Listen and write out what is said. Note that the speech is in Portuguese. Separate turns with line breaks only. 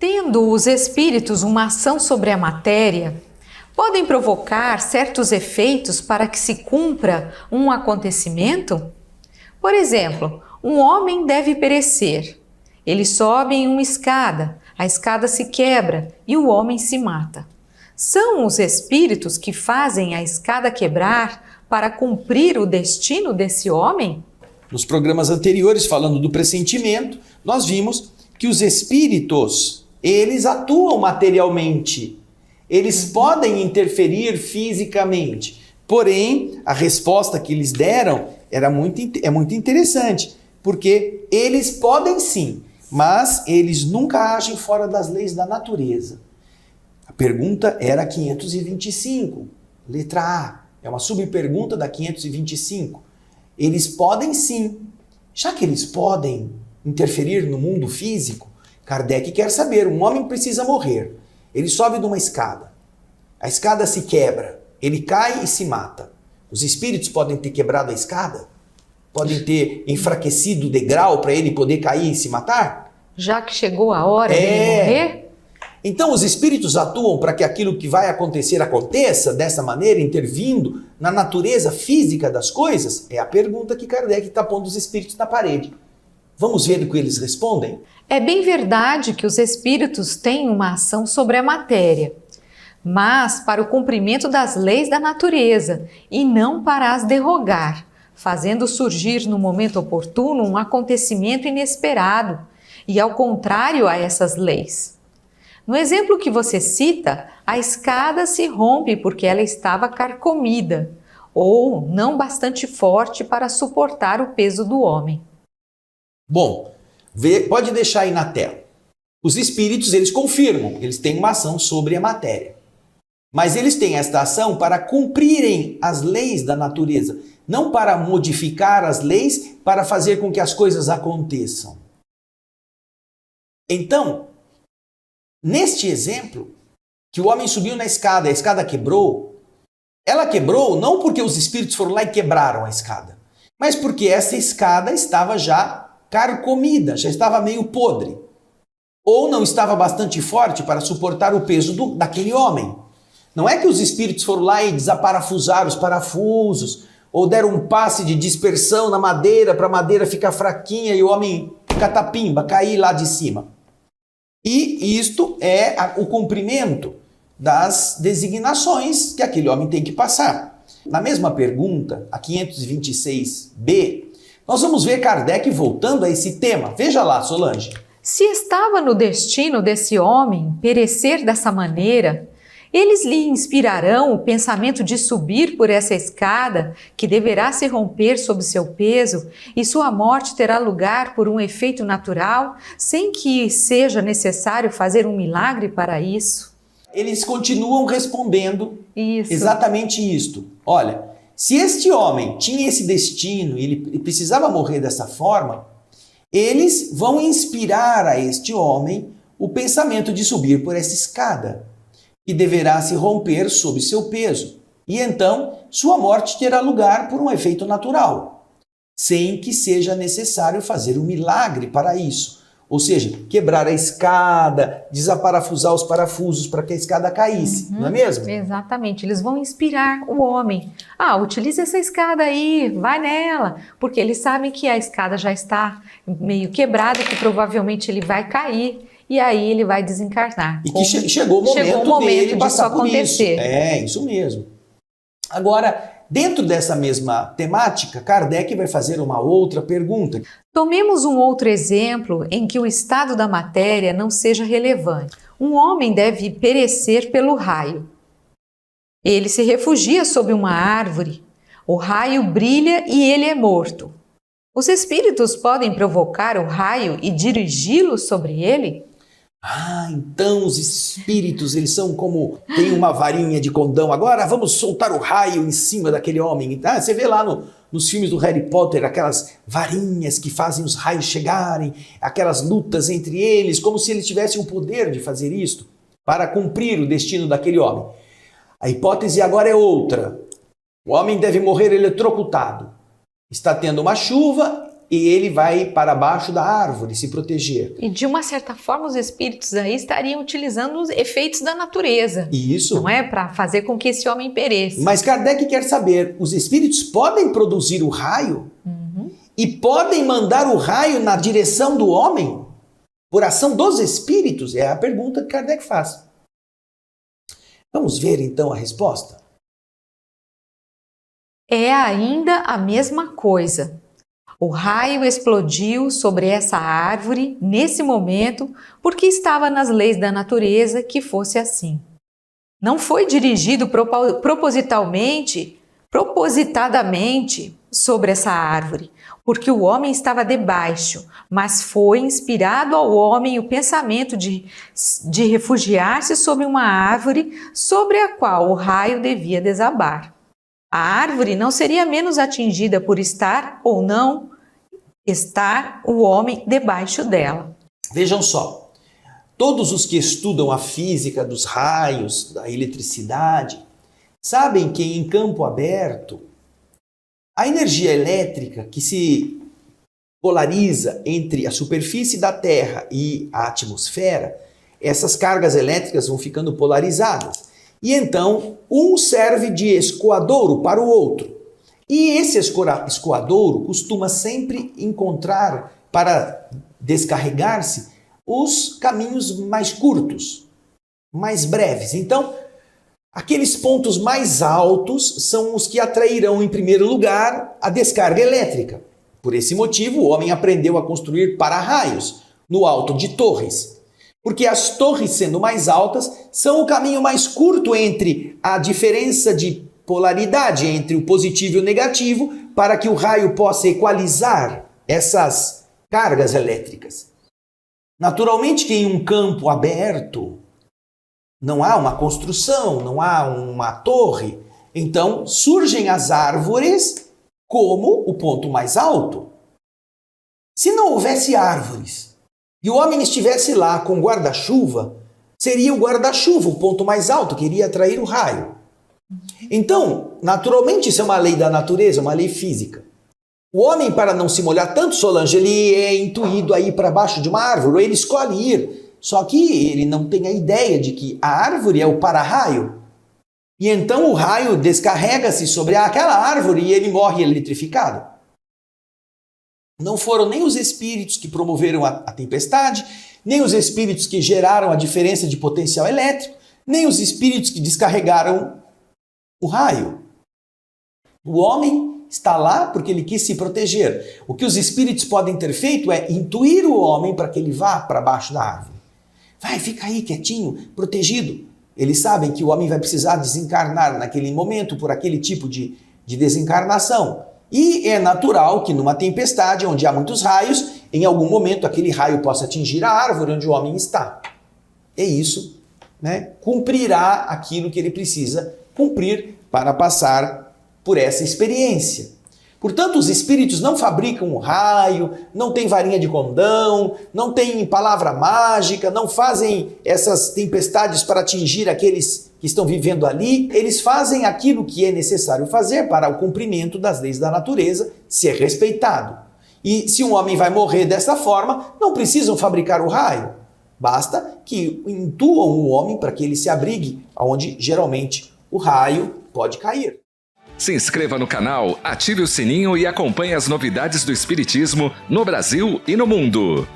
Tendo os espíritos uma ação sobre a matéria, podem provocar certos efeitos para que se cumpra um acontecimento? Por exemplo, um homem deve perecer. Ele sobe em uma escada, a escada se quebra e o homem se mata. São os espíritos que fazem a escada quebrar para cumprir o destino desse homem?
Nos programas anteriores, falando do pressentimento, nós vimos que os espíritos, eles atuam materialmente. Eles podem interferir fisicamente. Porém, a resposta que eles deram é muito interessante, porque eles podem sim, mas eles nunca agem fora das leis da natureza. A pergunta era 525, letra A. É uma subpergunta da 525. Eles podem sim. Já que eles podem interferir no mundo físico, Kardec quer saber, um homem precisa morrer. Ele sobe de uma escada. A escada se quebra. Ele cai e se mata. Os espíritos podem ter quebrado a escada? Podem ter enfraquecido o degrau para ele poder cair e se matar?
Já que chegou a hora dele morrer?
Então os espíritos atuam para que aquilo que vai acontecer aconteça dessa maneira, intervindo na natureza física das coisas? É a pergunta que Kardec está pondo os espíritos na parede. Vamos ver o que eles respondem?
É bem verdade que os espíritos têm uma ação sobre a matéria, mas para o cumprimento das leis da natureza e não para as derrogar, fazendo surgir no momento oportuno um acontecimento inesperado e ao contrário a essas leis. No exemplo que você cita, a escada se rompe porque ela estava carcomida ou não bastante forte para suportar o peso do homem.
Bom, pode deixar aí na tela. Os espíritos, eles confirmam, eles têm uma ação sobre a matéria. Mas eles têm esta ação para cumprirem as leis da natureza, não para modificar as leis para fazer com que as coisas aconteçam. Então, neste exemplo, que o homem subiu na escada, a escada quebrou, ela quebrou não porque os espíritos foram lá e quebraram a escada, mas porque essa escada estava já carcomida, já estava meio podre, ou não estava bastante forte para suportar o peso daquele homem. Não é que os espíritos foram lá e desaparafusaram os parafusos, ou deram um passe de dispersão na madeira para a madeira ficar fraquinha e o homem catapimba, cair lá de cima. E isto é o cumprimento das designações que aquele homem tem que passar. Na mesma pergunta, a 526b, nós vamos ver Kardec voltando a esse tema. Veja lá, Solange.
Se estava no destino desse homem perecer dessa maneira, eles lhe inspirarão o pensamento de subir por essa escada, que deverá se romper sob seu peso, e sua morte terá lugar por um efeito natural, sem que seja necessário fazer um milagre para isso?
Eles continuam respondendo exatamente isto. Olha, se este homem tinha esse destino e ele precisava morrer dessa forma, eles vão inspirar a este homem o pensamento de subir por essa escada, que deverá se romper sob seu peso. E então, sua morte terá lugar por um efeito natural, sem que seja necessário fazer um milagre para isso. Ou seja, quebrar a escada, desaparafusar os parafusos para que a escada caísse, não é mesmo?
Exatamente, eles vão inspirar o homem. Utilize essa escada aí, vai nela, porque eles sabem que a escada já está meio quebrada, que provavelmente ele vai cair. E aí ele vai desencarnar.
E que chegou o momento de isso acontecer. Isso mesmo. Agora, dentro dessa mesma temática, Kardec vai fazer uma outra pergunta.
Tomemos um outro exemplo em que o estado da matéria não seja relevante. Um homem deve perecer pelo raio. Ele se refugia sob uma árvore. O raio brilha e ele é morto. Os espíritos podem provocar o raio e dirigi-lo sobre ele?
Então os espíritos, eles são como, tem uma varinha de condão, agora vamos soltar o raio em cima daquele homem. Você vê lá nos filmes do Harry Potter, aquelas varinhas que fazem os raios chegarem, aquelas lutas entre eles, como se eles tivessem o poder de fazer isto, para cumprir o destino daquele homem. A hipótese agora é outra. O homem deve morrer eletrocutado. Está tendo uma chuva e ele vai para baixo da árvore se proteger.
E de uma certa forma os espíritos aí estariam utilizando os efeitos da natureza.
Isso.
Não é? Para fazer com que esse homem pereça.
Mas Kardec quer saber, os espíritos podem produzir o raio? E podem mandar o raio na direção do homem? Por ação dos espíritos? É a pergunta que Kardec faz. Vamos ver então a resposta?
É ainda a mesma coisa. O raio explodiu sobre essa árvore nesse momento porque estava nas leis da natureza que fosse assim. Não foi dirigido propositadamente sobre essa árvore, porque o homem estava debaixo, mas foi inspirado ao homem o pensamento de refugiar-se sob uma árvore sobre a qual o raio devia desabar. A árvore não seria menos atingida por estar ou não estar o homem debaixo dela.
Vejam só, todos os que estudam a física dos raios, da eletricidade, sabem que em campo aberto, a energia elétrica que se polariza entre a superfície da Terra e a atmosfera, essas cargas elétricas vão ficando polarizadas. E então, um serve de escoadouro para o outro. E esse escoadouro costuma sempre encontrar, para descarregar-se, os caminhos mais curtos, mais breves. Então, aqueles pontos mais altos são os que atrairão, em primeiro lugar, a descarga elétrica. Por esse motivo, o homem aprendeu a construir para-raios no alto de torres. Porque as torres, sendo mais altas, são o caminho mais curto entre a diferença de polaridade entre o positivo e o negativo, para que o raio possa equalizar essas cargas elétricas. Naturalmente que em um campo aberto não há uma construção, não há uma torre, então surgem as árvores como o ponto mais alto. Se não houvesse árvores e o homem estivesse lá com guarda-chuva, seria o guarda-chuva o ponto mais alto que iria atrair o raio. Então, naturalmente, isso é uma lei da natureza, uma lei física. O homem, para não se molhar tanto, Solange, ele é intuído a ir para baixo de uma árvore, ou ele escolhe ir. Só que ele não tem a ideia de que a árvore é o para-raio. E então o raio descarrega-se sobre aquela árvore e ele morre eletrificado. Não foram nem os espíritos que promoveram a tempestade, nem os espíritos que geraram a diferença de potencial elétrico, nem os espíritos que descarregaram o raio. O homem está lá porque ele quis se proteger. O que os espíritos podem ter feito é intuir o homem para que ele vá para baixo da árvore. Vai, fica aí quietinho, protegido. Eles sabem que o homem vai precisar desencarnar naquele momento por aquele tipo de desencarnação. E é natural que numa tempestade onde há muitos raios, em algum momento aquele raio possa atingir a árvore onde o homem está. É isso, né? Cumprirá aquilo que ele precisa cumprir para passar por essa experiência. Portanto, os espíritos não fabricam um raio, não têm varinha de condão, não têm palavra mágica, não fazem essas tempestades para atingir aqueles que estão vivendo ali. Eles fazem aquilo que é necessário fazer para o cumprimento das leis da natureza ser respeitado. E se um homem vai morrer dessa forma, não precisam fabricar o raio. Basta que intuam o homem para que ele se abrigue, onde geralmente o raio pode cair.
Se inscreva no canal, ative o sininho e acompanhe as novidades do Espiritismo no Brasil e no mundo.